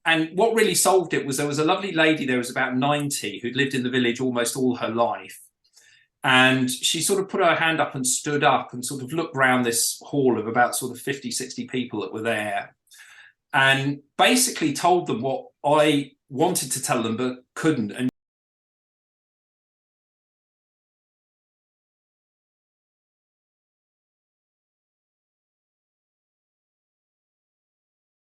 And what really solved it was there was a lovely lady, there was about 90, who'd lived in the village almost all her life. And she sort of put her hand up and stood up and sort of looked around this hall of about sort of 50, 60 people that were there, and basically told them what I wanted to tell them but couldn't. And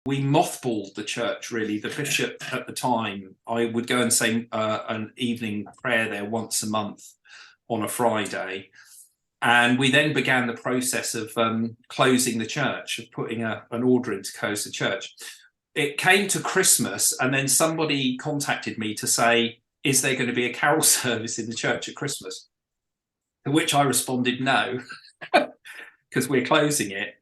we mothballed the church, really. The bishop at the time, I would go and say an evening prayer there once a month on a Friday. And we then began the process of closing the church, of putting an order in to close the church. It came to Christmas, and then somebody contacted me to say, is there going to be a carol service in the church at Christmas? To which I responded, no, because we're closing it.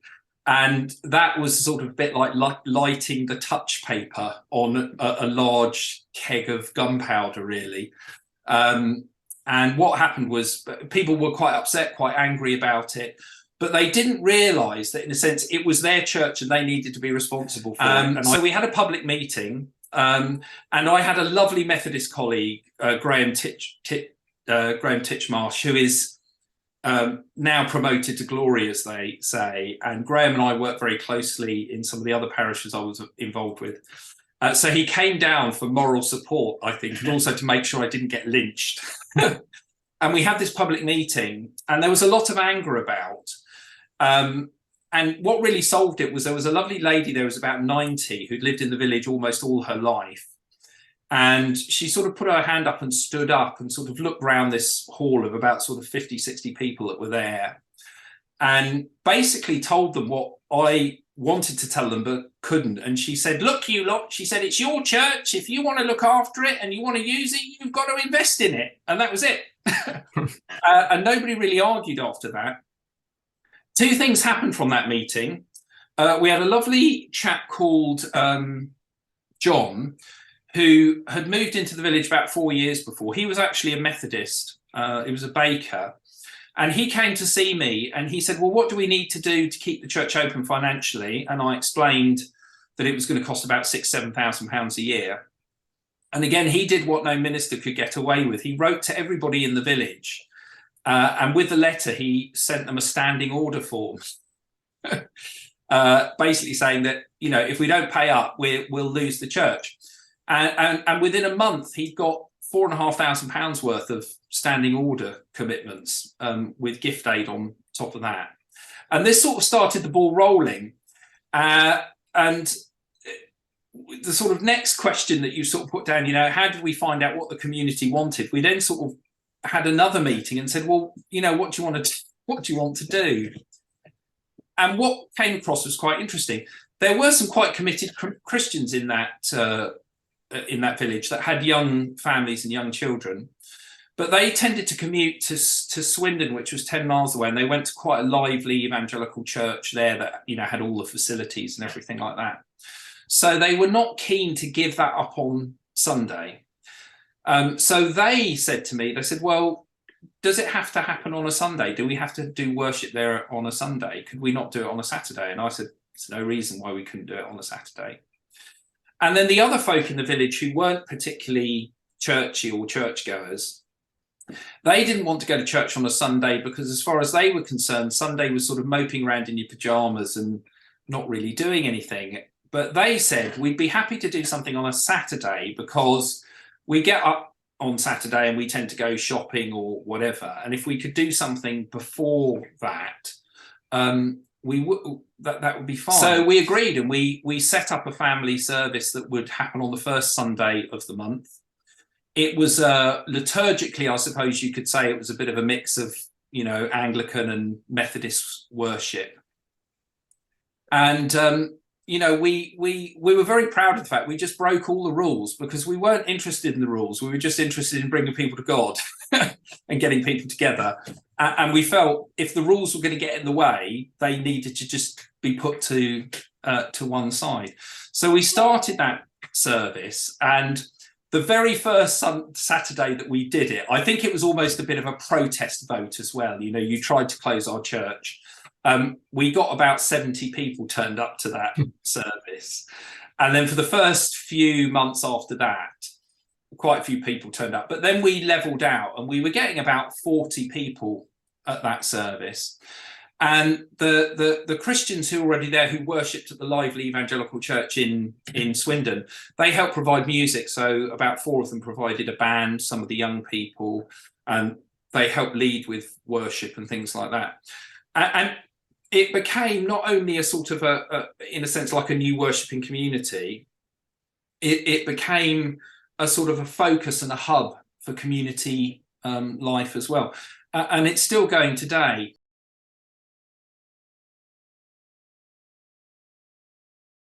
And that was sort of a bit like lighting the touch paper on a large keg of gunpowder, really. And what happened was people were quite upset, quite angry about it, but they didn't realise that, in a sense, it was their church and they needed to be responsible for it. So we had a public meeting, and I had a lovely Methodist colleague, Graham Titchmarsh, who is now promoted to glory, as they say. And Graham and I worked very closely in some of the other parishes I was involved with. So he came down for moral support, I think, and also to make sure I didn't get lynched. And we had this public meeting, and there was a lot of anger about. And what really solved it was there was a lovely lady, there was about 90, who'd lived in the village almost all her life. And she sort of put her hand up and stood up and sort of looked around this hall of about sort of 50, 60 people that were there, and basically told them what I wanted to tell them but couldn't. And she said, look, you lot, she said, it's your church. If you want to look after it and you want to use it, you've got to invest in it. And that was it. And nobody really argued after that. Two things happened from that meeting. We had a lovely chap called John, who had moved into the village about 4 years before. He was actually a Methodist. He was a baker. And he came to see me and he said, well, what do we need to do to keep the church open financially? And I explained that it was going to cost about £6,000 to £7,000 a year. And again, he did what no minister could get away with. He wrote to everybody in the village. And with the letter, he sent them a standing order form, basically saying that, you know, if we don't pay up, we'll lose the church. And within a month, he'd got £4,500 worth of standing order commitments, with gift aid on top of that. And this sort of started the ball rolling. And the sort of next question that you sort of put down, you know, how did we find out what the community wanted? We then sort of had another meeting and said, well, you know, what do you want to do? And what came across was quite interesting. There were some quite committed Christians in that village that had young families and young children, but they tended to commute to Swindon, which was 10 miles away, and they went to quite a lively evangelical church there that, you know, had all the facilities and everything like that. So they were not keen to give that up on Sunday. So they said to me, they said, well, does it have to happen on a Sunday? Do we have to do worship there on a Sunday? Could we not do it on a Saturday? And I said, there's no reason why we couldn't do it on a Saturday. And then the other folk in the village who weren't particularly churchy or churchgoers, they didn't want to go to church on a Sunday because, as far as they were concerned, Sunday was sort of moping around in your pajamas and not really doing anything. But they said, we'd be happy to do something on a Saturday because we get up on Saturday and we tend to go shopping or whatever. And if we could do something before that, that would be fine. So we agreed, and we set up a family service that would happen on the first Sunday of the month. It was liturgically, I suppose you could say, it was a bit of a mix of, you know, Anglican and Methodist worship. And you know, we were very proud of the fact we just broke all the rules because we weren't interested in the rules. We were just interested in bringing people to God and getting people together. And we felt if the rules were going to get in the way, they needed to just be put to one side. So we started that service, and the very first Saturday that we did it, I think it was almost a bit of a protest vote as well. You know, you tried to close our church. We got about 70 people turned up to that service. And then for the first few months after that, quite a few people turned up. But then we leveled out, and we were getting about 40 people at that service. And the Christians who were already there, who worshipped at the Lively Evangelical Church in Swindon, they helped provide music. So about 4 of them provided a band, some of the young people, and they helped lead with worship and things like that. And it became not only a sort of in a sense, like a new worshipping community, it became a sort of a focus and a hub for community life as well. And it's still going today.